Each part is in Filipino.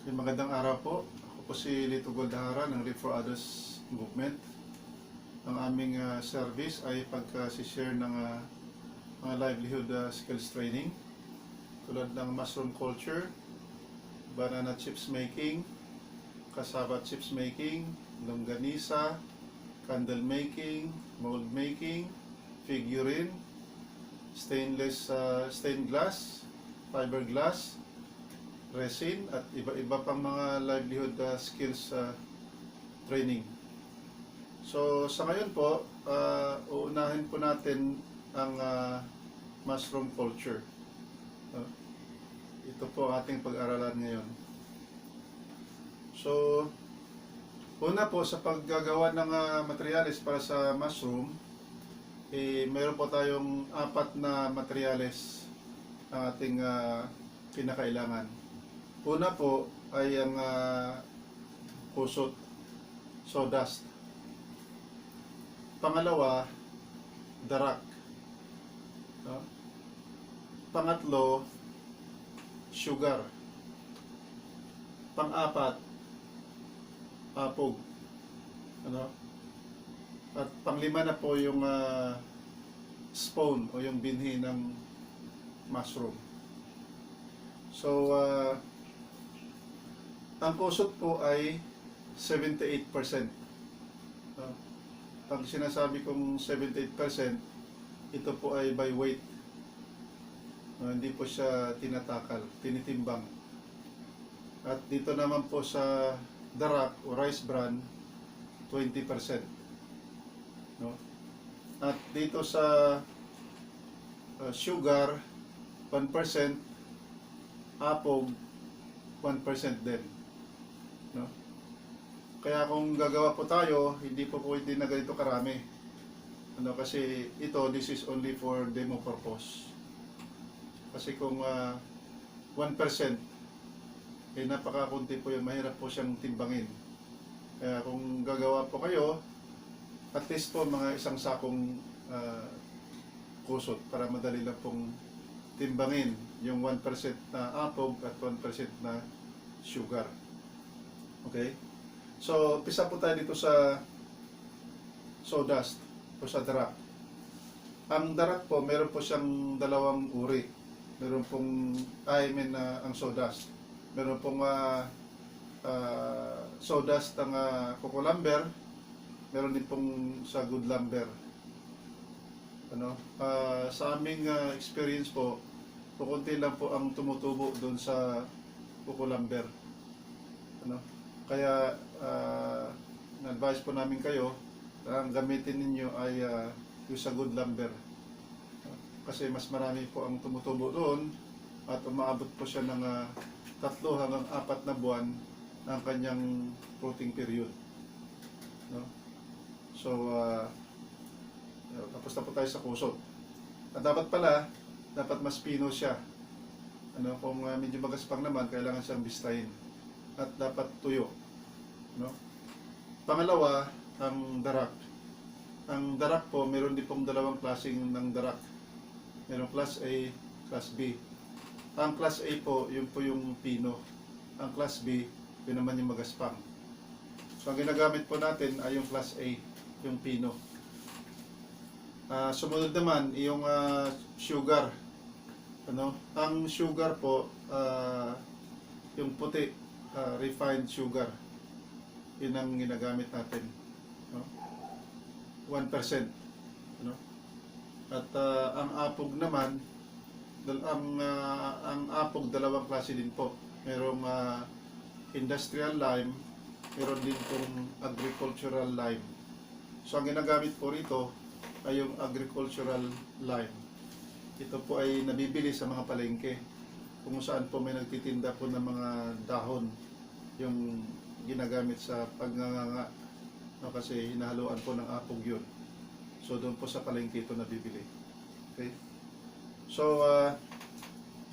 Magandang araw po. Ako po si Lito Goldahara ng Live for Others Movement. Ang aming service ay pagka-share ng mga livelihood skills training tulad ng mushroom culture, banana chips making, cassava chips making, longganisa, candle making, mold making, figurine, stained glass, fiberglass, resin at iba-iba pang mga livelihood skills training. So sa ngayon po, uunahin po natin ang mushroom culture. Ito po ating pag-aralan ngayon. So una po sa paggagawa ng materyales para sa mushroom, mayroon po tayong 4 na materyales ang ating kinakailangan. Una po ay ang kusot, sawdust. Pangalawa, darak. Pangatlo, sugar. Pang-apat, apog. At panglima na po yung spawn o yung binhi ng mushroom. So, ang kusot po ay 78%. Pag sinasabi kong 78%, ito po ay by weight. Hindi po siya tinatakal, tinitimbang. At dito naman po sa darak o rice bran, 20%. At dito sa sugar, 1%, apog, 1% din. Kaya kung gagawa po tayo, hindi po pwede na ganito karami. Kasi this is only for demo purpose. Kasi kung 1%, napakakunti po yun, mahirap po siyang timbangin. Kaya kung gagawa po kayo, at least po mga isang sakong kusot para madali lang pong timbangin yung 1% na apog at 1% na sugar. Okay? So, pisa po tayo dito sa sawdust o sa darak. Ang darak po, meron po siyang dalawang uri. Meron pong, ang sawdust. Meron pong sawdust ng coco lumber. Meron din pong sa good lumber. Sa aming experience po, kukunti lang po ang tumutubo doon sa coco lumber. Kaya na-advise po namin kayo na ang gamitin ninyo ay yung sa good lumber. Kasi mas marami po ang tumutubo doon at umaabot po siya ng 3 hanggang 4 na buwan ang kanyang fruiting period. So, tapos na po tayo sa kusot. At dapat mas pino siya. Kung medyo magaspang naman, kailangan siyang bistahin. At dapat tuyo. Pangalawa, ang darak. Ang darak po, meron din pong dalawang klaseng ng darak. Meron class A, class B. Ang class A po, yun po yung pino. Ang class B, yun naman yung magaspang. So, ang ginagamit po natin ay yung class A, yung pino. Sumunod naman, yung sugar. Ang sugar po, yung puti, refined sugar. Yun ang ginagamit natin. 1%. At ang apog naman, ang apog dalawang klase din po. Merong industrial lime, meron din pong agricultural lime. So ang ginagamit po rito ay yung agricultural lime. Ito po ay nabibili sa mga palengke kung saan po may nagtitinda po ng mga dahon yung ginagamit sa pagnganganga, kasi hinahaluan po ng apog yun. So doon po sa palengke ito nabibili. Okay? So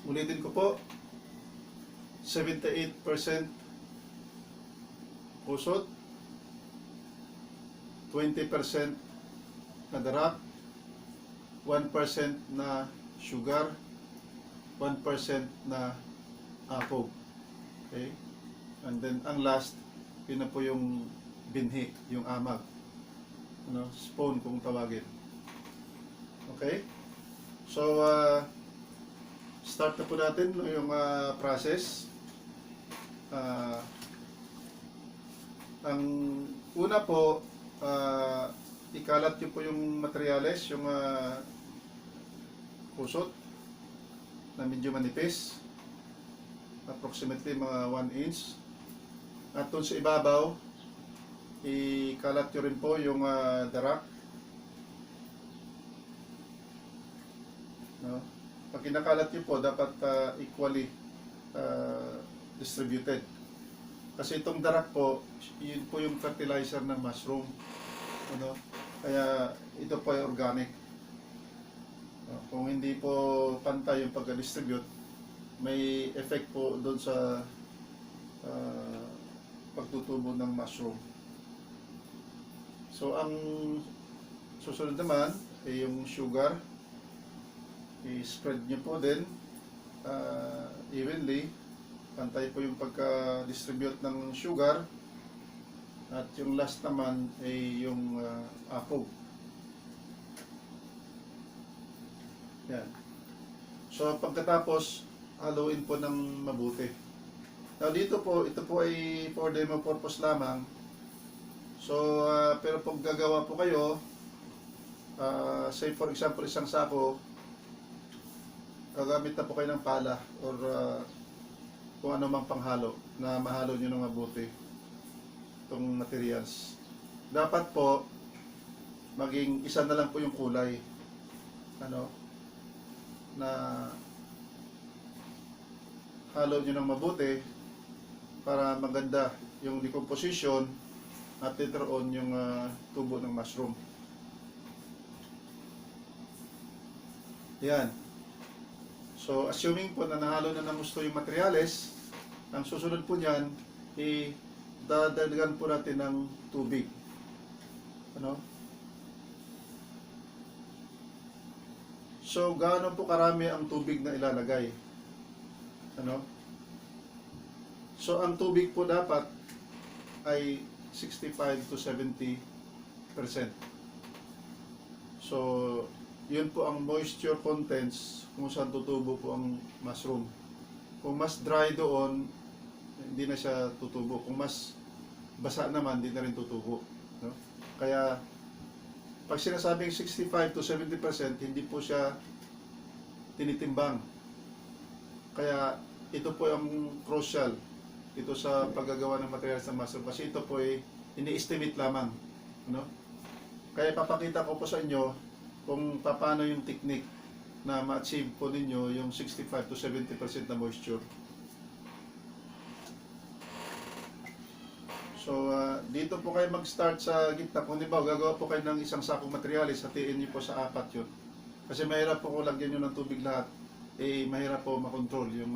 ulitin ko po, 78% kusot, 20% na darak, 1% na sugar, 1% na apog. Okay? And then, ang last, yun na po yung binhi, yung amag. Ano, spawn kung tawagin. Okay? So, start na po natin yung process. Ang una po, ikalat nyo po yung materyales, yung kusot na medyo manipis, approximately mga 1 inch. At doon sa ibabaw, ikalat nyo rin po yung darak. No? Pag kinakalat nyo po, dapat equally distributed. Kasi itong darak po, yun po yung fertilizer ng mushroom. Ano? Kaya ito po ay organic. Kung hindi po pantay yung pag-distribute, may effect po doon sa pagtutubo ng mushroom. So, ang susunod naman ay yung sugar. I-spread nyo po din evenly. Pantay po yung pagka-distribute ng sugar. At yung last naman ay yung apog. Yan. So, pagkatapos, haluin po ng mabuti. Now, dito po, ito po ay for demo purpose lamang. So, pero pag gagawa po kayo, say for example, isang sako, gagamit na po kayo ng pala or kung ano mang panghalo na mahalo nyo ng mabuti itong materials. Dapat po, maging isa na lang po yung kulay. Ano? Na halo nyo ng mabuti para maganda yung decomposition at later on yung tubo ng mushroom. Yan. So, assuming po na nahalo na ng gusto yung materials, ang susunod po niyan, dadagdagan po natin ng tubig. Ano? So, gaano po karami ang tubig na ilalagay? Ano? So, ang tubig po dapat ay 65 to 70%. So, yun po ang moisture contents kung saan tutubo po ang mushroom. Kung mas dry doon, hindi na siya tutubo. Kung mas basa naman, hindi na rin tutubo. No? Kaya, pag sinasabing 65 to 70%, hindi po siya tinitimbang. Kaya, ito po ang crucial ito sa paggagawa ng materials ng mushroom. Kasi ito po ay ini-estimate lamang. No? Kaya papakita ko po sa inyo kung paano yung technique na ma-achieve po ninyo yung 65 to 70% na moisture. So, dito po kayo mag-start sa gitna. Kung di ba, gagawa po kayo ng isang sakong materialis, hatiin niyo po sa 4 yun. Kasi mahirap po kung lagyan nyo ng tubig lahat, mahirap po makontrol yung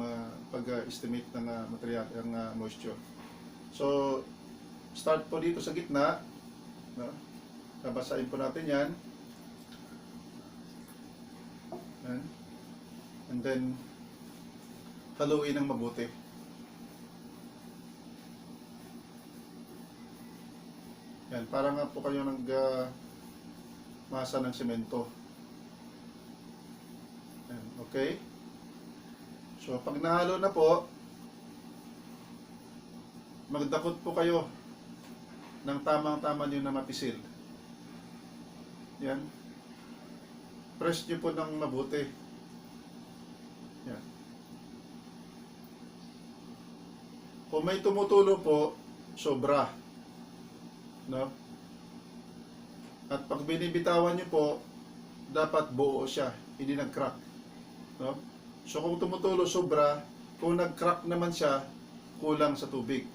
pag-estimate ng material, ng moisture. So, start po dito sa gitna. No? Babasahin po natin yan. And then, haluin ng mabuti. Yan, para nga po kayo masa ng semento. Yan, okay? So, pag nahalo na po, magdakot po kayo ng tamang-tama nyo na mapisil. Yan. Press nyo po ng mabuti. Yan. Kung may tumutulo po, sobra. No? At pag binibitawan nyo po, dapat buo siya, hindi nag-crack. No? So kung tumutulo sobra, kung nag-crack naman siya, kulang sa tubig.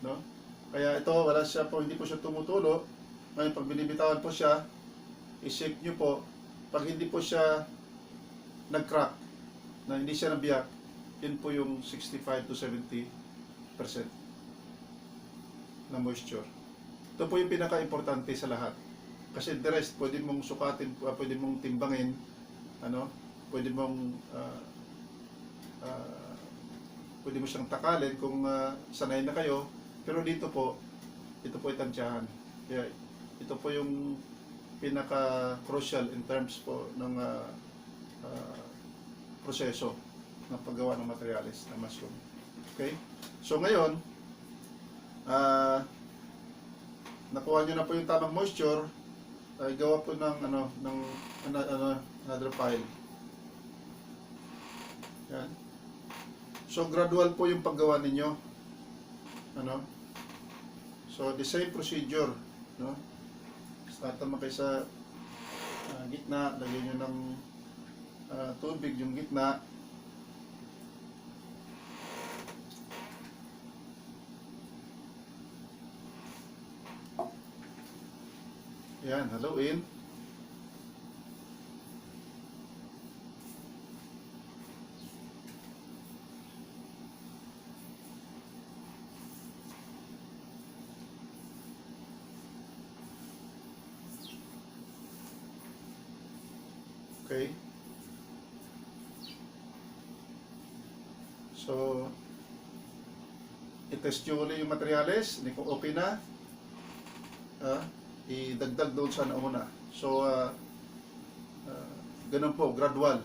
No? Kaya ito, wala siya po, hindi po siya tumutulo. Ngayon pag binibitawan po siya, i-shake nyo po. Pag hindi po siya nag-crack, na hindi siya nabiyak, yun po yung 65 to 70% na moisture. Ito po yung pinaka-importante sa lahat. Kasi the rest, pwede mong sukatin, pwede mong timbangin, ano, pwede mong pwede mo siyang takalin kung sanay na kayo. Pero dito po, ito po itansyahan. Kaya ito po yung pinaka-crucial in terms po ng proseso ng paggawa ng materials ng mushroom. Okay? So ngayon, nakuha nyo na po yung tamang moisture, ay gawa po ng another pile. Yan. So gradual po yung paggawa ninyo. So the same procedure, no? Start naman kayo sa gitna, lagyan nyo ng tubig yung gitna. Yan, haluin. Okay. So, i-test nyo ulit yung materials. Hindi kung okay na, idagdag doon sa nauna. So, ganun po, gradual.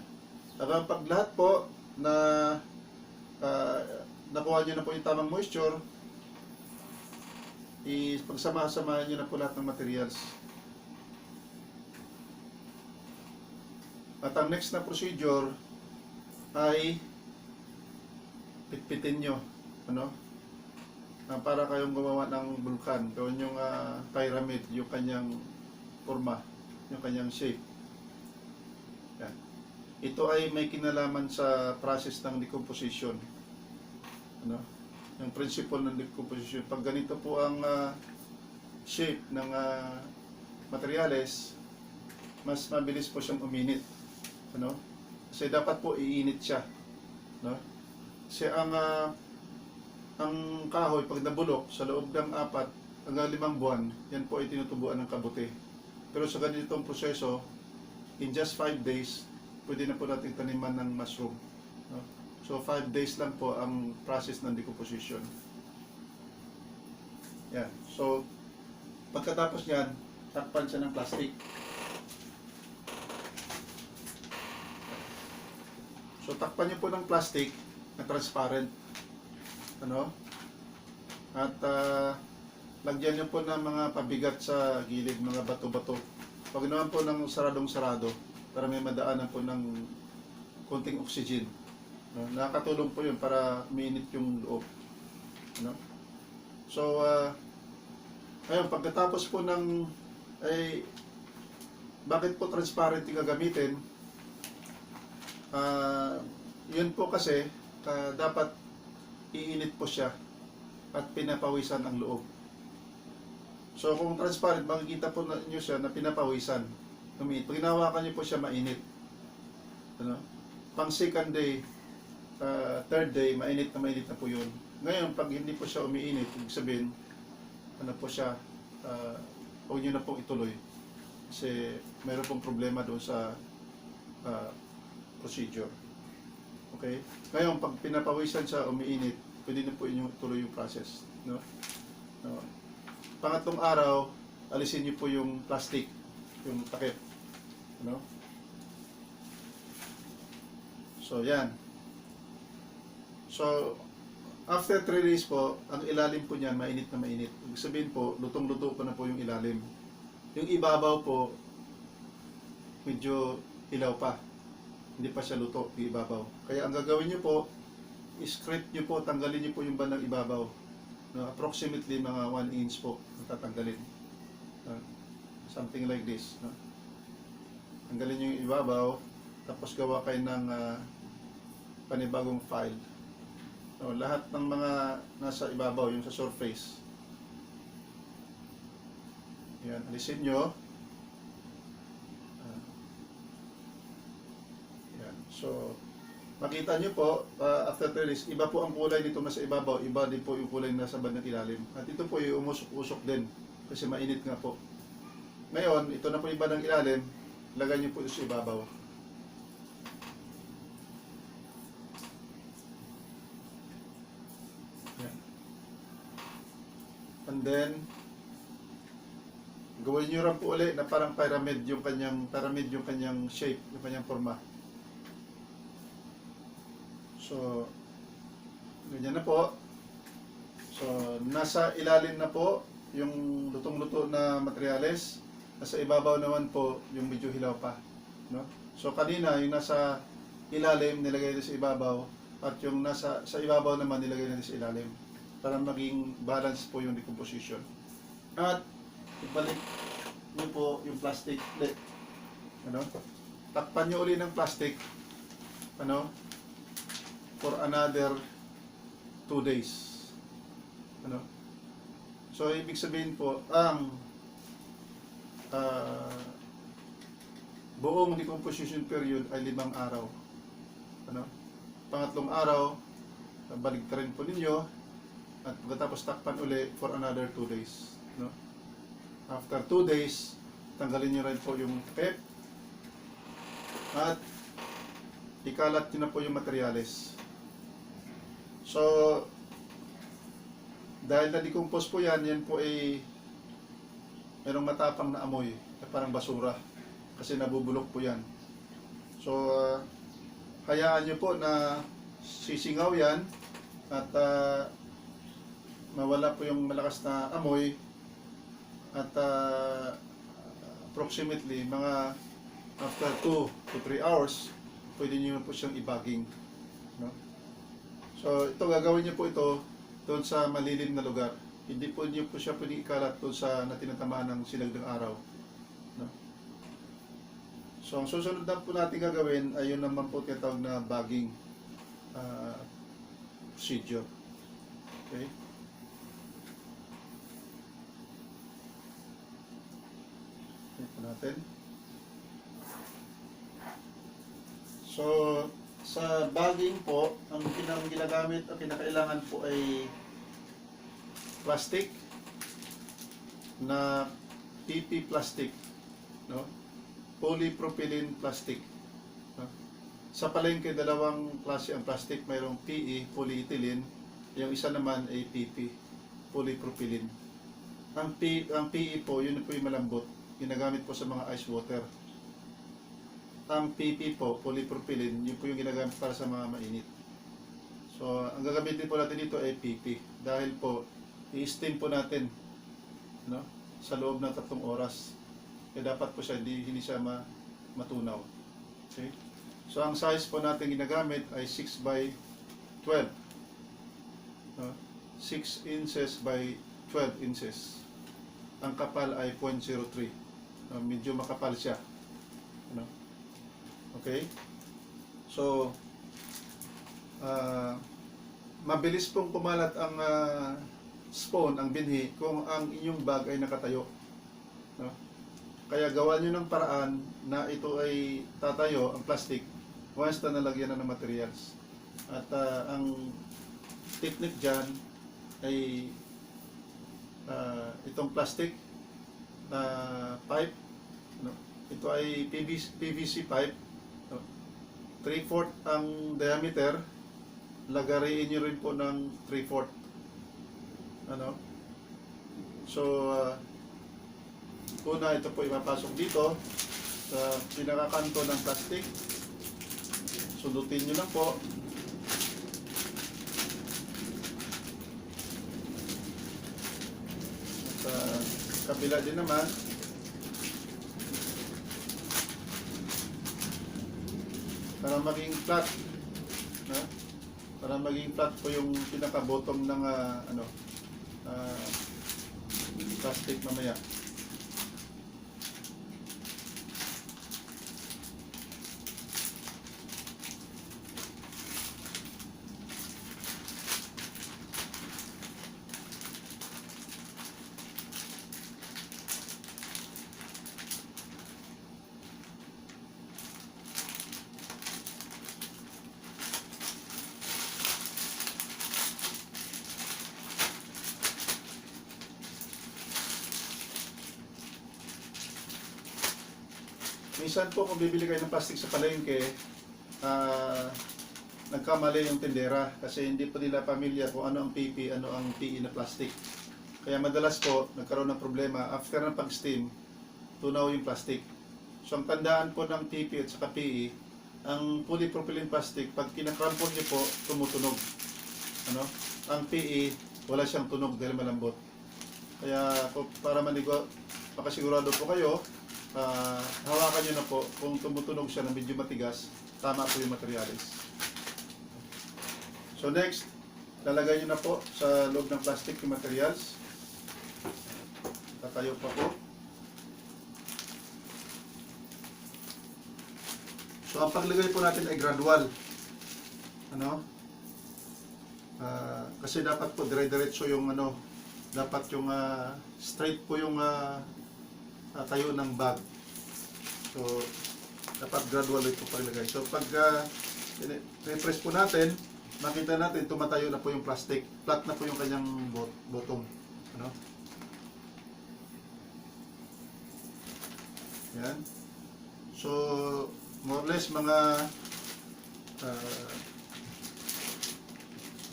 Pag lahat po na nakuha nyo na po yung tamang moisture, pagsama-samahan nyo na po lahat ng materials. At ang next na procedure ay pitpitin nyo, para kayong gumawa ng vulkan. Gawin yung pyramid, yung kanyang forma, yung kanyang shape. Yan. Ito ay may kinalaman sa process ng decomposition. Yung principle ng decomposition. Pag ganito po ang shape ng materials, mas mabilis po siyang uminit. Kasi dapat po iinit siya. Kasi ang kahoy, pag nabulok sa loob ng 4 hanggang 5 buwan, yan po ay tinutubuan ng kabuti. Pero sa ganitong proseso, in just 5 days, pwede na po natin taniman ng mushroom. So 5 days lang po ang process ng decomposition. Yan. So, pagkatapos niyan, takpan siya ng plastic. So, takpan niyo po ng plastic na transparent. At lagyan niyo po ng mga pabigat sa gilid, mga bato-bato. Pag naman po ng saradong-sarado, para may madaanan po ng konting oxygen. Nakakatulong po yun para minit yung loob. So, ayun, pagkatapos po ng, bakit po transparent yung gagamitin? Yun po kasi, dapat iinit po siya at pinapawisan ang loob. So kung transparent, makikita po niyo siya na pinapawisan. Umiinit. Pag hinawakan niyo po siya, mainit. Pang second day, third day, mainit na po yun. Ngayon, pag hindi po siya umiinit, ibig sabihin, po siya, huwag niyo na pong ituloy. Kasi mayroon pong problema doon sa procedure. Okay? Ngayon, pag pinapawisan siya, umiinit, pwede na po inyong tuloy yung process. Pangatlong araw, alisin niyo po yung plastic, yung takip. So, yan. So, after 3 days po, ang ilalim po niyan, mainit na mainit. Ibig sabihin po, lutong-luto pa na po yung ilalim. Yung ibabaw po, medyo ilaw pa. Hindi pa siya luto, yung ibabaw. Kaya ang gagawin nyo po, i-scrape nyo po, tanggalin nyo po yung bandang ibabaw. Approximately mga 1 inch po, tatanggalin. Something like this. Tanggalin nyo yung ibabaw, tapos gawa kayo ng panibagong file. Lahat ng mga nasa ibabaw, yung sa surface. Yan, alisin nyo. So, makita nyo po, after 3 days, iba po ang kulay nito nasa ibabaw, iba din po yung kulay nasa bandang ilalim. At ito po yung umusok-usok din, kasi mainit nga po. Ngayon, ito na po yung bandang ilalim, lagay nyo po sa ibabaw. Yan. And then, gawin nyo rin po ulit na parang pyramid yung kanyang shape, yung kanyang forma. So, ganyan na po. So, nasa ilalim na po yung lutong-luto na materyales. Nasa ibabaw naman po yung medyo hilaw pa. No? So, kanina, yung nasa ilalim, nilagay natin sa ibabaw. At yung nasa sa ibabaw naman, nilagay natin sa ilalim. Para maging balance po yung decomposition. At, ibalik nyo po yung plastic ulit. Ano? Takpan nyo ulit ng plastic. Ano? For another 2 days. Ano? So, ibig sabihin po, ang buong decomposition period ay 5 araw. Ano? Pangatlong araw, balik rin po ninyo at pagkatapos takpan uli for another 2 days. No? After 2 days, tanggalin nyo rin po yung PEP at ikalat nyo na po yung materyales. So, dahil na-decompose po yan po ay merong matapang na amoy, parang basura. Kasi nabubulok po yan. So, hayaan nyo po na sisingaw yan at mawala po yung malakas na amoy at approximately mga after 2 to 3 hours, pwede nyo po siyang i-bagging. No? So, ito gagawin nyo po ito doon sa malilim na lugar. Hindi po niyo po siya pwedeng ikalat doon sa natinatamaan ng sinag ng araw. No? So, ang susunod na po natin gagawin ay yun naman po tinatawag na bagging procedure. Okay? Ito natin. So, sa bagging po, ang ginagamit o kinakailangan po ay plastic na PP plastic, no? Polypropylene plastic. No? Sa palengke, dalawang klase ang plastic, mayroong PE, polyethylene, yung isa naman ay PP, polypropylene. Ang PE po, yun po yung malambot, ginagamit po sa mga ice water. Ang PP po, polypropylene, yun po yung ginagamit para sa mga mainit. So, ang gagamitin po natin dito ay PP. Dahil po, i-steam po natin, no? Sa loob ng 3 oras. Kaya dapat po siya, hindi siya matunaw. Okay? So, ang size po natin ginagamit ay 6 by 12. No? 6 inches by 12 inches. Ang kapal ay 0.03. Medyo makapal siya. Ano? Okay? So, mabilis pong kumalat ang spawn, ang binhi, kung ang inyong bag ay nakatayo. No? Kaya gawa nyo ng paraan na ito ay tatayo, ang plastic, once na nalagyan na ng materials. At ang technique dyan ay itong plastic na pipe, no? Ito ay PVC pipe, no? 3/4 ang diameter, lagariin nyo rin po ng 3/4. Ano? So, una, ito po ipapasok dito sa pinakakanto ng plastic. Sundutin nyo lang po. Sa kabila din naman. Para maging flat. No? Para maging flat po yung pinaka-bottom ng plastic mamaya. Minsan po kung bibili kayo ng plastic sa palengke, nagkamali yung tindera kasi hindi pa nila pamilya kung ano ang PP, ano ang PE na plastic. Kaya madalas po, nagkaroon ng problema after ng pag-steam, tunaw yung plastic. So ang tandaan po ng PP at saka PE, ang polypropylene plastic, pag kinakrampon niyo po, tumutunog. Ano? Ang PE, wala siyang tunog dahil malambot. Kaya para makasigurado po kayo, hawakan nyo na po kung tumutunog siya na medyo matigas, tama po yung materialis. So next, lalagay nyo na po sa loob ng plastic yung materials. Tatayo pa po. So ang paglagay po natin ay gradual. Ano? Kasi dapat po dire-diretso yung dapat yung straight po yung tayo ng bag. So dapat gradual ito paglagay. So pag repress po natin, makita natin tumatayo na po yung plastic. Flat na po yung kanyang bottom. Ano? Yan. So more or less mga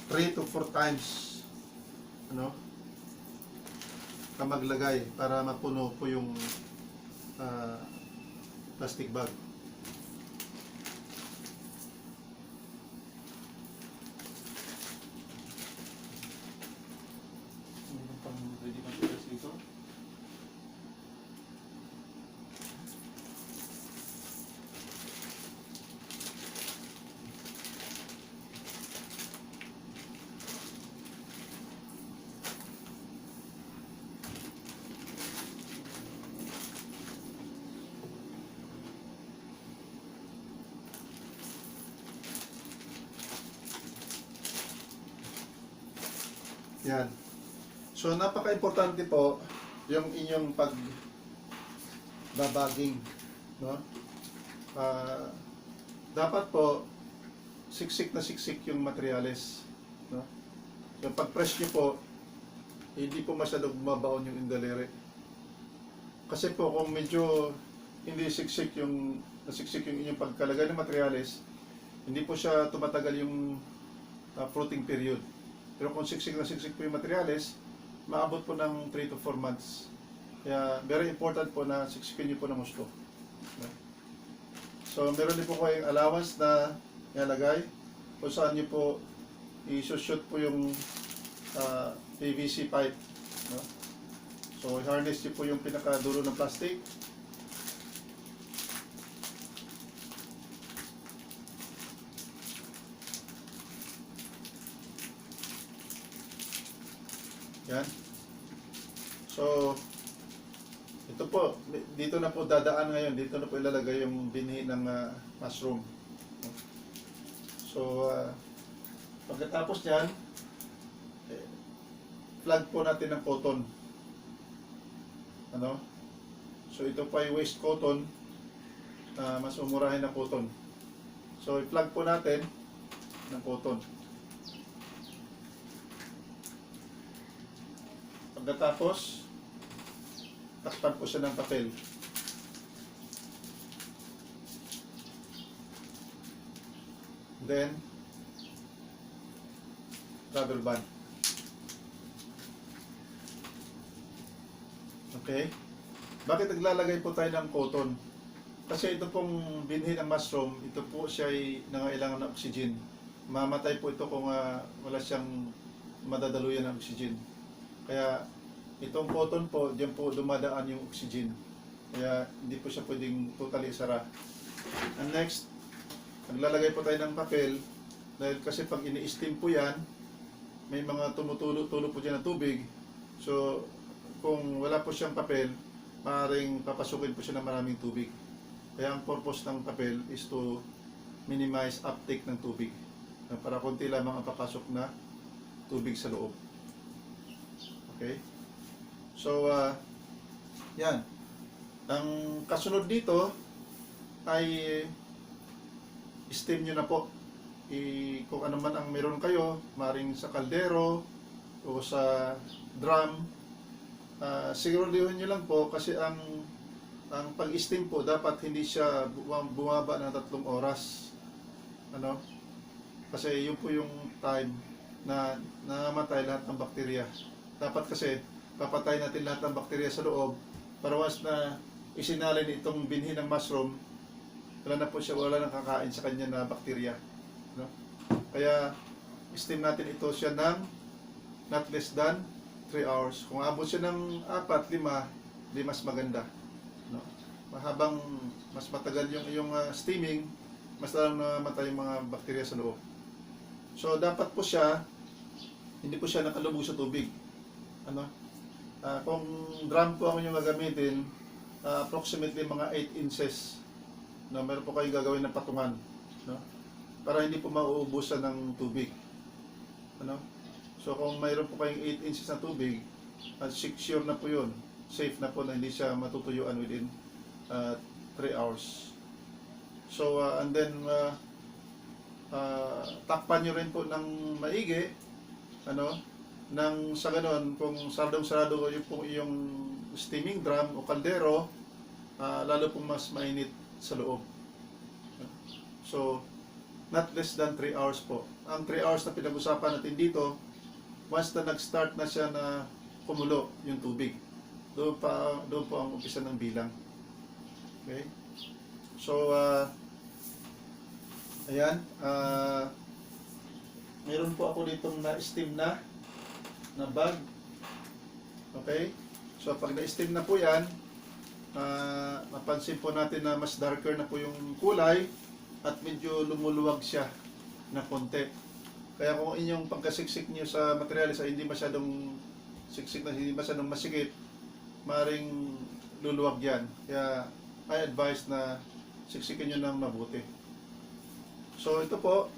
3 to 4 times ka maglagay para mapuno po yung plastic bag. Yan. So, napaka-importante po yung inyong pagbabaging. No? Dapat po, siksik na siksik yung materials. No? So, pag-press nyo po, hindi po masyadong bumabaon yung indalere. Kasi po, kung medyo hindi nasiksik yung inyong pagkalagay ng materials, hindi po siya tumatagal yung fruiting period. Pero kung siksik na siksik po yung materials, maabot po ng 3 to 4 months. Kaya very important po na siksikin nyo po ng gusto. So meron din po kayong allowance na ilalagay kung saan nyo po i-shoot po yung PVC pipe. No? So i-harness nyo po yung pinakadulo ng plastic. Yan. So, ito po, dito na po dadaan ngayon, dito na po ilalagay yung binhi ng mushroom. So, pagkatapos nyan, plug po natin ng cotton. Ano? So, ito pa yung waste cotton, mas umurahin na cotton. So, i-plug po natin ng cotton. Pagkatapos, takpan po siya ng papel. Then, rubber band. Okay? Bakit naglalagay po tayo ng cotton? Kasi ito pong binhi ng mushroom, ito po siya ay nangailangan ng oxygen. Mamatay po ito kung wala siyang madadaluyan ng oxygen. Kaya itong cotton po, diyan po dumadaan yung oxygen. Kaya hindi po siya pwedeng totally sara. And next, naglalagay po tayo ng papel dahil kasi pag ini-steam po yan, may mga tumutulo po dyan na tubig. So, kung wala po siyang papel, maaaring papasukin po siya ng maraming tubig. Kaya ang purpose ng papel is to minimize uptake ng tubig. Para konti lamang ang papasok na tubig sa loob. Okay? So, yan. Ang kasunod dito ay steam nyo na po. Kung ano man ang meron kayo, maring sa kaldero o sa drum, siguraduhin nyo lang po kasi ang pag-steam po dapat hindi siya bumaba ng 3 oras. Ano? Kasi yun po yung time na namamatay lahat ng bakterya. Dapat kasi papatay natin lahat ng bakterya sa loob para once na isinalin itong binhi ng mushroom, wala na po siya, wala nang kakain sa kanya na bakterya. No? Kaya steam natin ito siya ng not less than 3 hours. Kung abot siya ng 4, 5, di mas maganda. No? Mahabang mas matagal yung iyong steaming, mas lalong namatay yung mga bakterya sa loob. So dapat po siya, hindi po siya nakalubog sa tubig. Ano? Kung drum po ang inyong gagamitin, approximately mga 8 inches. No, meron po kayong gagawin ng patungan, no? Para hindi po mauubusan ng tubig. Ano? So kung mayroon po kayong 8 inches na tubig, secure na po 'yun. Safe na po na hindi siya matutuyuan within 3 hours. So and then takpan nyo rin po ng maigi, ano, nang sa ganon, kung saradong-sarado yung po yung steaming drum o kaldero, lalo pong mas mainit sa loob. So, not less than 3 hours po. Ang 3 hours na pinag-usapan natin dito, once na nag-start na siya na kumulo yung tubig, doon po ang umpisa ng bilang. Okay? So, ayan, meron po ako ditong na-steam na bag. Okay? So, pag na-steam na po yan, mapansin po natin na mas darker na po yung kulay at medyo lumuluwag siya na konti. Kaya kung inyong pagkasiksik niyo sa materialis ay hindi masyadong siksik na hindi masyadong masikip, maaaring luluwag yan. Kaya I advise na siksikin nyo ng mabuti. So ito po,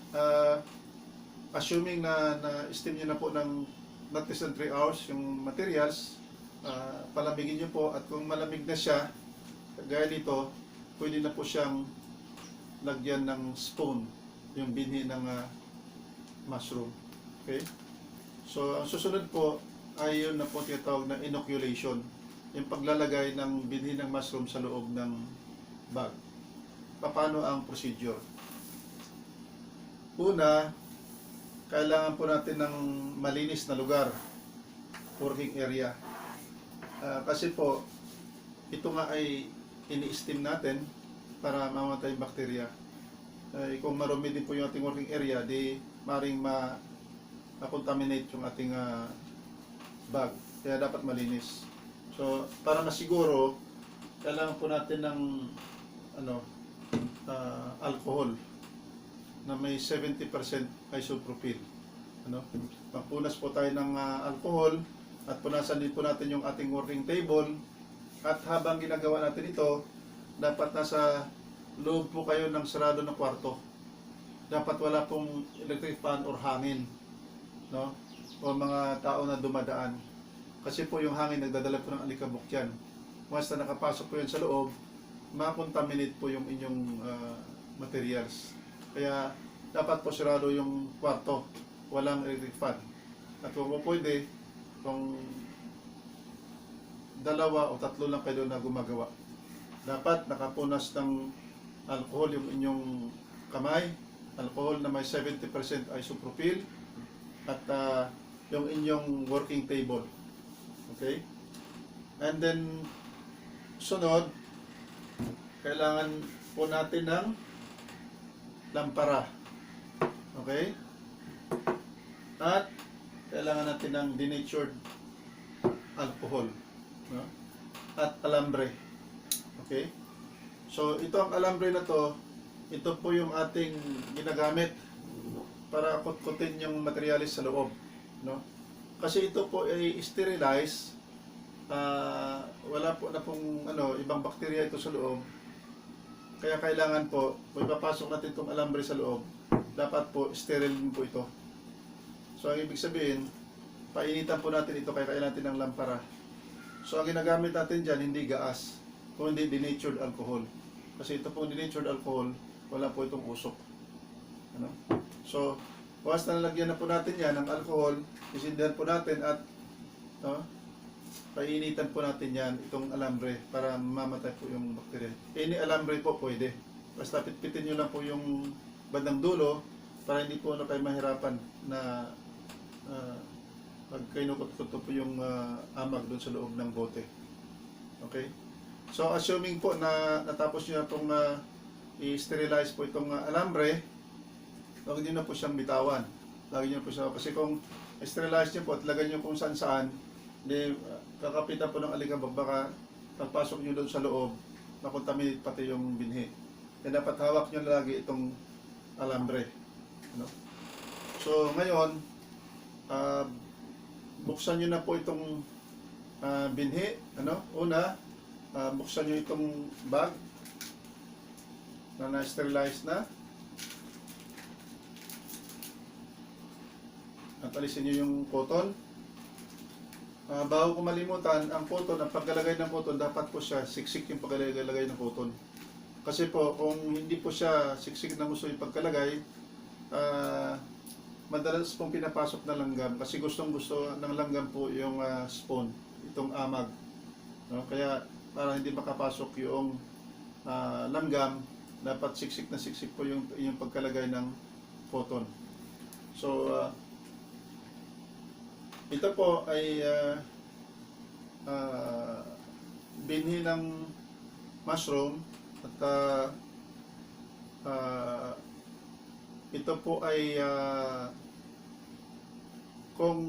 assuming na steam nyo na po ng not less than 3 hours yung materials, palamigin nyo po, at kung malamig na siya, gaya dito, pwede na po siyang lagyan ng spoon, yung binhi ng mushroom. Okay? So, ang susunod po ay yun na po tinatawag na inoculation, yung paglalagay ng binhi ng mushroom sa loob ng bag. Paano ang procedure? Una, kailangan po natin ng malinis na lugar, working area. Kasi po, ito nga ay ini-steam natin para mamatay yung bakterya. Kung marumi din po yung ating working area, di maring ma-contaminate yung ating bag. Kaya dapat malinis. So, para masiguro, kailangan po natin ng alcohol na may 70% isopropyl. Magpunas po tayo ng alcohol at punasan din po natin yung ating working table. At habang ginagawa natin ito, dapat nasa loob po kayo ng sarado na kwarto. Dapat wala pong electric fan or hangin, no? O mga tao na dumadaan. Kasi po yung hangin nagdadala po ng alikabok yan. Once na nakapasok po yun sa loob, ma-contaminate po yung inyong materials. Kaya dapat po sarado yung kwarto, walang electric fan. At kung po pwede, kung 2 o 3 lang kayo na gumagawa, dapat nakapunas ng alcohol yung inyong kamay, alcohol na may 70% isopropyl, at yung inyong working table. Okay? And then, sunod, kailangan po natin ng lampara. Okay? At kailangan natin ng denatured alcohol, no? At alambre. Okay? So ito ang alambre na to, ito po yung ating ginagamit para kutkutin yung materialis sa loob, no? Kasi ito po ay sterilize, wala po na pong ibang bakterya ito sa loob. Kaya kailangan po, kung ipapasok natin itong alambre sa loob, dapat po sterile din po ito. So ang ibig sabihin, painitan po natin ito, kaya kailangan natin ng lampara. So ang ginagamit natin dyan, hindi gas, kundi denatured alcohol. Kasi ito pong denatured alcohol, wala po itong usok. So, once na nalagyan na po natin yan ng alcohol, isindihan po natin at painitan po natin yan, itong alambre, para mamatay po yung bakterya. Any alambre po pwede. Basta pitpitin nyo lang po yung bandang dulo, para hindi po kayo mahirapan na pag kinukot-kot po yung amag doon sa loob ng bote. Okay? So assuming po na natapos nyo na pong i-sterilize po itong alambre, huwag nyo na po siyang bitawan. Lagi nyo po siya, kasi kung sterilize nyo po at lagay nyo kung saan-saan, kakapitan po ng alikabok, baka pagpasok nyo doon sa loob, makontaminate pati yung binhi. Kaya dapat hawak nyo lagi itong alambre. Ano? So ngayon, buksan nyo na po itong binhi. Ano? Una, buksan nyo itong bag na na-sterilize na. At alisin nyo yung cotton. Bago ko malimutan, ang cotton, ang pagkalagay ng cotton, dapat po siya siksik yung pagkalagay ng cotton. Kasi po, kung hindi po siya siksik na gusto yung pagkalagay, madalas pong pinapasok na langgam. Kasi gustong-gusto ng langgam po yung spawn, itong amag. No? Kaya, para hindi makapasok yung langgam, dapat siksik na siksik po yung pagkalagay ng cotton. So, ito po ay binhi ng mushroom at ito po ay kung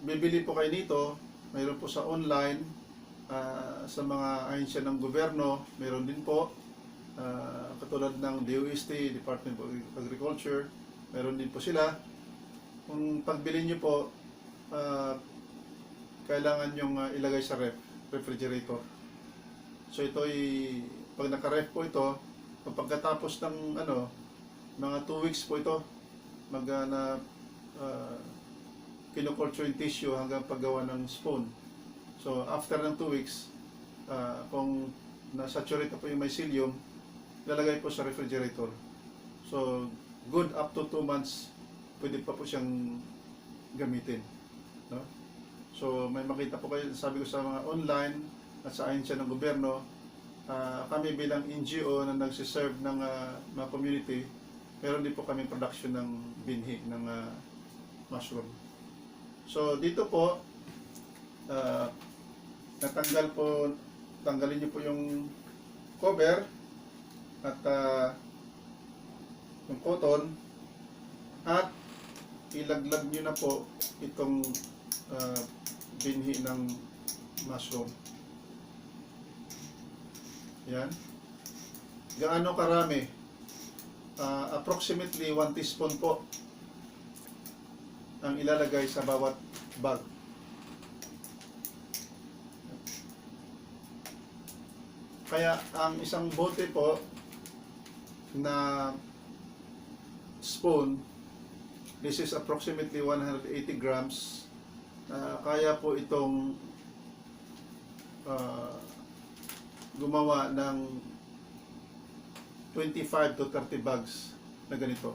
bibili po kayo nito, mayroon po sa online, sa mga ahensya ng gobyerno, mayroon din po, katulad ng DOST, Department of Agriculture, mayroon din po sila. Kung pagbili nyo po, kailangan yung ilagay sa refrigerator. So ito ay, pag naka-ref po ito, pagkatapos ng mga 2 weeks po ito, kinoculture yung tissue hanggang paggawa ng spoon. So after ng 2 weeks, kung na-saturate na po yung mycelium, lalagay po sa refrigerator. So good up to 2 months, pwede pa po siyang gamitin. No? So may makita po kayo, sabi ko sa mga online at sa ahensya ng gobyerno, kami bilang NGO na nagsiserve ng mga community, meron din po kami production ng binhi ng mushroom. So dito po, tanggalin niyo po yung cover at yung cotton, at ilaglag nyo na po itong binhi ng mushroom. Yan. Gaano karami? Approximately 1 teaspoon po ang ilalagay sa bawat bag. Kaya ang isang bote po na spoon, this is approximately 180 grams. Kaya po itong gumawa ng 25 to 30 bags na ganito.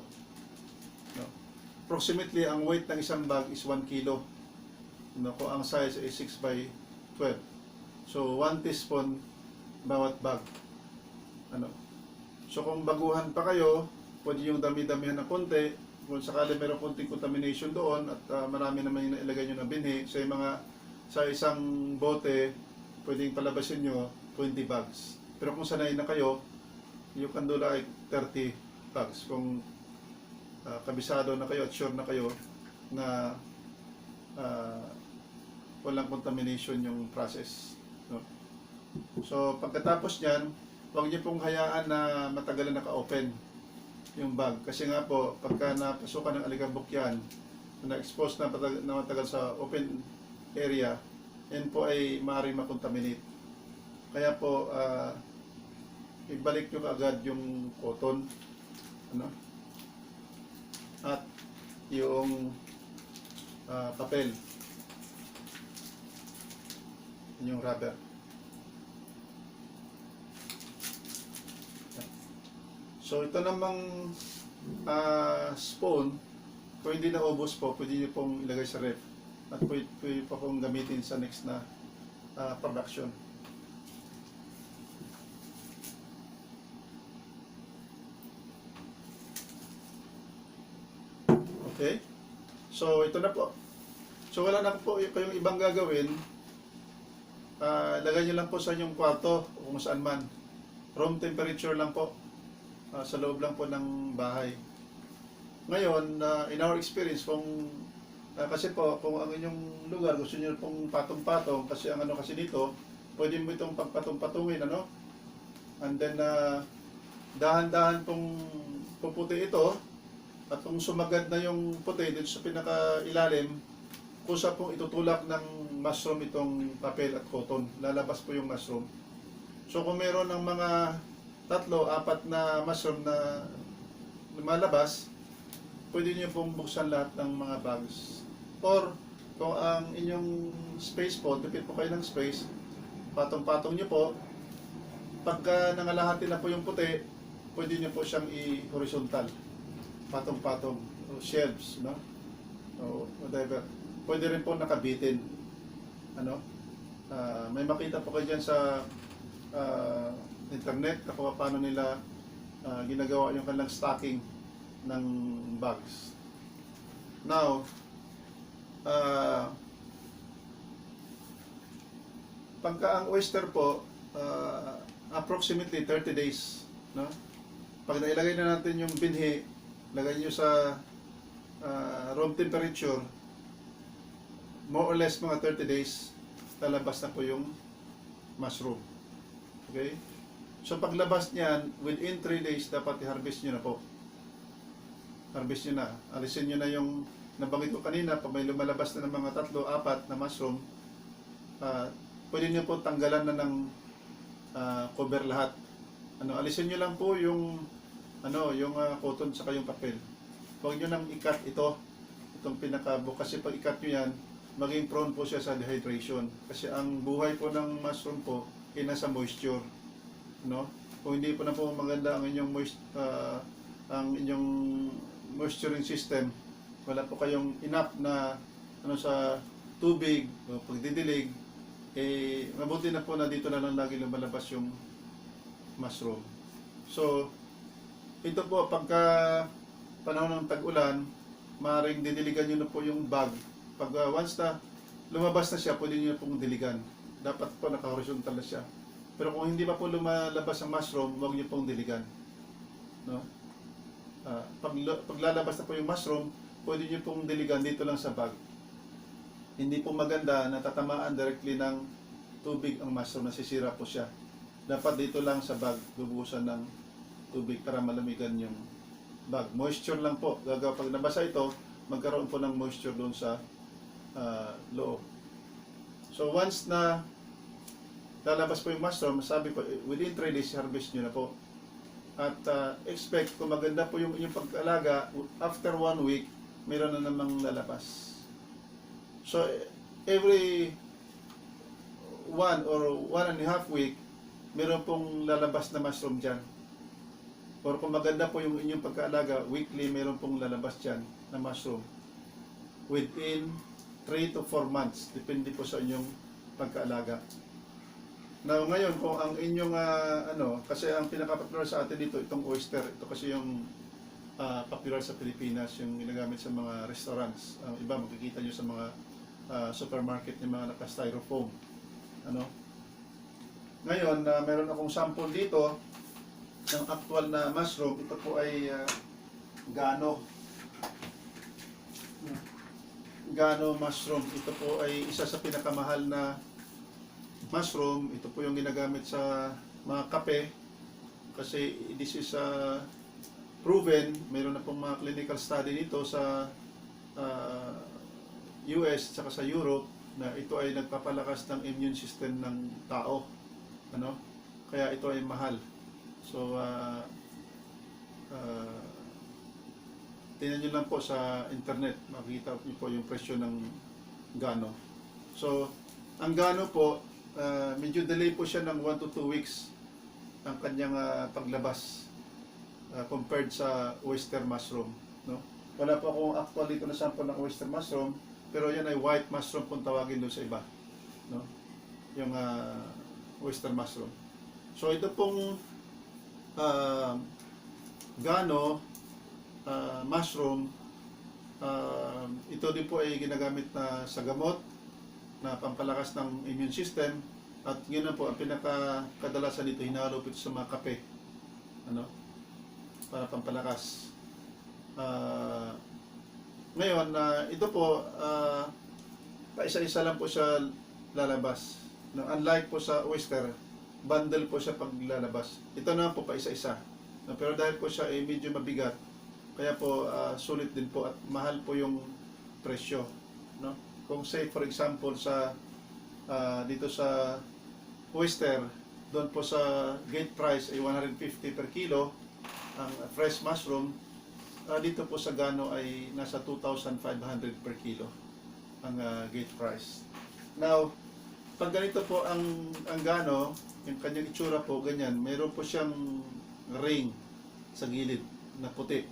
No? Approximately, ang weight ng isang bag is 1 kilo. No? Kung ang size ay 6 by 12. So, 1 teaspoon bawat bag. So, kung baguhan pa kayo, pwede yung dami-damihan ng konti. Kung sakali meron konting contamination doon at marami naman yung nailagay nyo na binhi, sa isang bote, pwedeng palabasin nyo 20 bags. Pero kung sanay na kayo, you can do like 30 bags. Kung kabisado na kayo at sure na kayo na walang contamination yung process. No? So, pagkatapos nyan, huwag niyo pong hayaan na matagalan naka-open yung bag. Kasi nga po, pagka napasukan ng alikabok yan, na-expose na matagal sa open area, yan po ay maaaring makontaminate. Kaya po, ibalik nyo agad yung cotton, at yung papel, yung rubber. So ito namang spoon, kung hindi na ubos po, pwede nyo pong ilagay sa ref at pwede pa pong gamitin sa next na production. Okay? So, ito na po. So, wala na po kayong ibang gagawin. Lagay nyo lang po sa inyong kwarto o kung saan man. Room temperature lang po. Sa loob lang po ng bahay. Ngayon, in our experience, kasi po, kung ang inyong lugar gusto niyo pong patong-patong, kasi ang ano kasi dito, pwede mo itong pagpatong-patungin, ano? And then, dahan-dahan pong puputi ito, at kung sumagad na yung puti dito sa pinaka-ilalim, kusa pong itutulak ng mushroom itong papel at cotton. Lalabas po yung mushroom. So, kung meron ng mga 3-4 na mushroom na lumalabas, pwede niyo pong buksan lahat ng mga bags. Or, kung ang inyong space po, tipid po kayo ng space, patong-patong niyo po, pagka nangalahati na po yung puti, pwede niyo po siyang i-horizontal. Patong-patong, o shelves, no? O whatever. Pwede rin po nakabitin. Ano? May makita po kayo dyan sa internet na kung paano nila ginagawa yung kanilang stocking ng bags. Now, pagka ang oyster po, approximately 30 days, no? Pag nailagay na natin yung binhi, lagay nyo sa room temperature, more or less mga 30 days, lalabas na po yung mushroom. Okay? So paglabas niyan, within 3 days, dapat i-harvest nyo na po. Harvest nyo na. Alisin nyo na yung nabanggit ko kanina, pag may lumalabas na ng mga 3-4 na mushroom, pwede nyo po tanggalan na ng cover lahat. Alisin nyo lang po yung cotton sa yung papel. Huwag nyo nang ikat itong pinakabuo, kasi pag ikat nyo yan, maging prone po siya sa dehydration. Kasi ang buhay po ng mushroom po ay nasa moisture. No? Kung hindi po na po maganda ang inyong moisturing system, wala po kayong enough na sa tubig o pagdidilig, mabuti na po na dito na lang lagi lumalabas yung mushroom. So, ito po, pagka panahon ng tag-ulan, maaaring didiligan nyo na po yung bag. Pag once na lumabas na siya, pwede nyo pong diligan. Dapat po naka-horizontal na siya. Pero kung hindi pa po lumalabas ang mushroom, huwag nyo pong diligan. No? Pag lalabas na po yung mushroom, pwede nyo pong diligan dito lang sa bag. Hindi po maganda na tatamaan directly ng tubig ang mushroom, nasisira po siya. Dapat dito lang sa bag, bubuhusan ng tubig para malamigan yung bag. Moisture lang po. Pag nabasa ito, magkaroon po ng moisture doon sa loob. So once na lalabas po yung mushroom, sabi po, within 3 days, harvest nyo na po. At expect, kung maganda po yung pag-alaga, after 1 week, mayroon na namang lalabas. So, every 1 or 1.5 week, mayroon pong lalabas na mushroom dyan. Or kung maganda po yung inyong pagkaalaga, weekly mayroon pong lalabas dyan na mushroom. Within 3 to 4 months, depende po sa inyong pagkaalaga. Now, ngayon, kung ang inyong, kasi ang pinaka-popular sa atin dito, itong oyster, ito kasi yung popular sa Pilipinas, yung ginagamit sa mga restaurants. Iba, makikita nyo sa mga supermarket ng mga naka-styrofoam. Ngayon, meron akong sample dito ng actual na mushroom. Ito po ay Gano mushroom. Ito po ay isa sa pinakamahal na mushroom. Ito po yung ginagamit sa mga kape kasi this is proven. Mayroon na pong mga clinical study dito sa US at sa Europe na ito ay nagpapalakas ng immune system ng tao. Kaya ito ay mahal. So, tingnan nyo lang po sa internet, makikita nyo po yung presyo ng Gano. So, ang Gano po, medyo delay po siya ng 1 to 2 weeks ang kanyang paglabas compared sa oyster mushroom. No? Wala po akong actual dito na sample ng oyster mushroom, pero yan ay white mushroom kung tawagin doon sa iba. No? Yung oyster mushroom. So, ito pong Gano mushroom, Ito din po ay ginagamit na sa gamot na pampalakas ng immune system, at yun na po ang pinakakadalasan dito, hinalo po ito sa mga kape, ano, para pampalakas. Ngayon, ito po, paisa-isa lang po siya lalabas. No, unlike po sa oyster, bundle po siya paglalabas. Ito na po paisa-isa. No, pero dahil po siya ay medyo mabigat, kaya po sulit din po at mahal po yung presyo. No? Kung say for example sa dito sa oyster, doon po sa gate price ay 150 per kilo ang fresh mushroom. Dito po sa Gano ay nasa 2,500 per kilo ang gate price. Now, pag ganito po ang Gano, yung kanyang itsura po ganyan, meron po siyang ring sa gilid na puti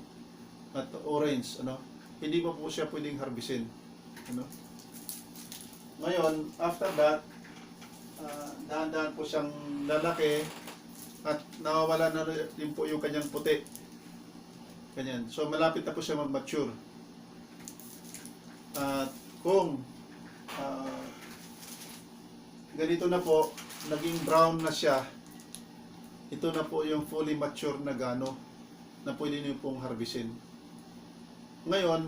at orange, ano. Hindi po siya pwedeng harbisin, ano. Ngayon, after that, dahan-dahan po siyang lalaki at nawawala na rin po yung kanyang puti. Ganyan. So, malapit na po siya mag-mature. At kung ganito na po, naging brown na siya, ito na po yung fully mature na Gano na pwede niyo pong harbisin. Ngayon,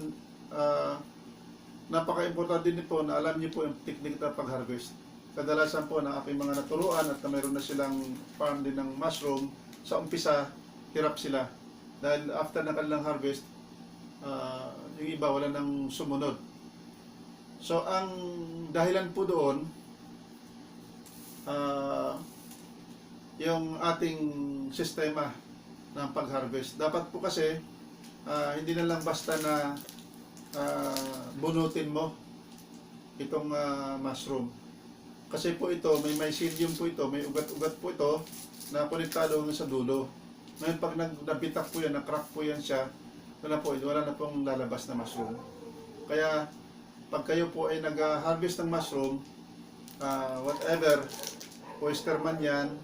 napaka-importante din po na alam niyo po yung technique na pag-harvest. Kadalasan po ng aking mga naturuan at na mayroon na silang farm din ng mushroom, sa umpisa, hirap sila. Dahil after na kanilang harvest, yung iba wala nang sumunod. So, ang dahilan po doon, yung ating sistema ng pag-harvest. Dapat po kasi, hindi na lang basta na bunutin mo itong mushroom. Kasi po ito, may mycelium po ito, may ugat-ugat po ito na konektado sa dulo. Ngayon pag nabitak po yan, na-crack po yan siya, wala na pong lalabas na mushroom. Kaya pag kayo po ay nag-harvest ng mushroom, whatever, oyster man yan,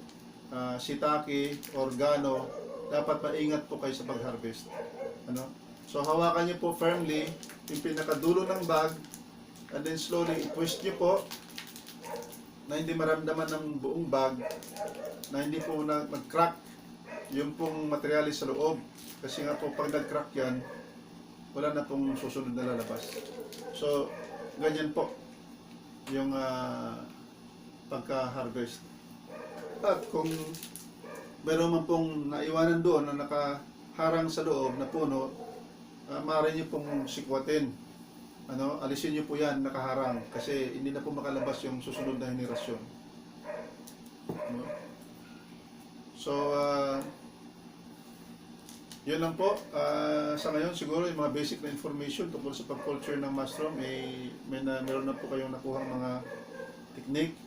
shiitake, or Gano, dapat maingat po kayo sa pag-harvest. Ano? So hawakan niyo po firmly yung pinakadulo ng bag, and then slowly i-twist niyo po na hindi maramdaman ng buong bag, na hindi po mag-crack yung pong materialis sa loob. Kasi nga po pag nag-crack yan, wala na pong susunod na lalabas. So ganyan po yung pagka-harvest. At kung meron man pong naiwanan doon na nakaharang sa loob na puno, maaari nyo pong sikwatin. Ano, alisin nyo po yan, nakaharang, kasi hindi na po makalabas yung susunod na henerasyon. Ano? So, yun lang po. Sa ngayon, siguro yung mga basic na information tungkol sa pag-culture ng mushroom, meron na po kayong nakuhang mga technique.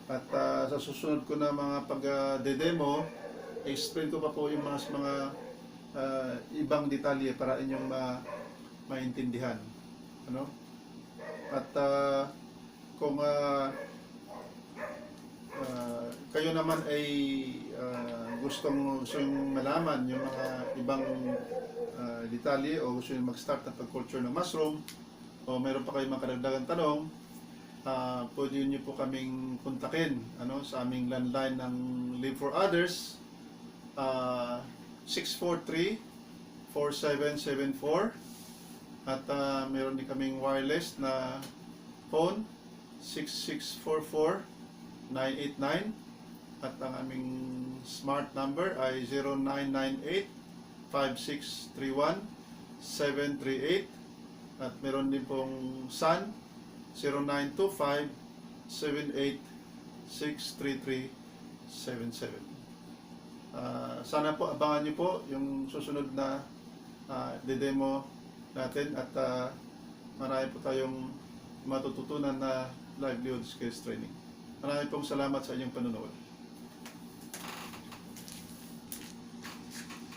At sa susunod ko na mga pag-demo, explain ko pa po yung mga ibang detalye para inyong maintindihan. Ano? At kung kayo naman ay gustong malaman yung mga ibang detalye o gusto nyo mag-start ng pag-culture ng mushroom o meron pa kayong mga karagdagang tanong, pwede nyo po kaming kontakin sa aming landline ng Live for Others, 643-4774, at meron din kaming wireless na phone, 6644-989, at ang aming smart number ay 0998-5631-738, at meron din pong SUN 0925-78-63377. Sana po abangan nyo po yung susunod na demo natin, at marami po tayong matututunan na livelihood skills training. Marami pong salamat sa inyong panonood.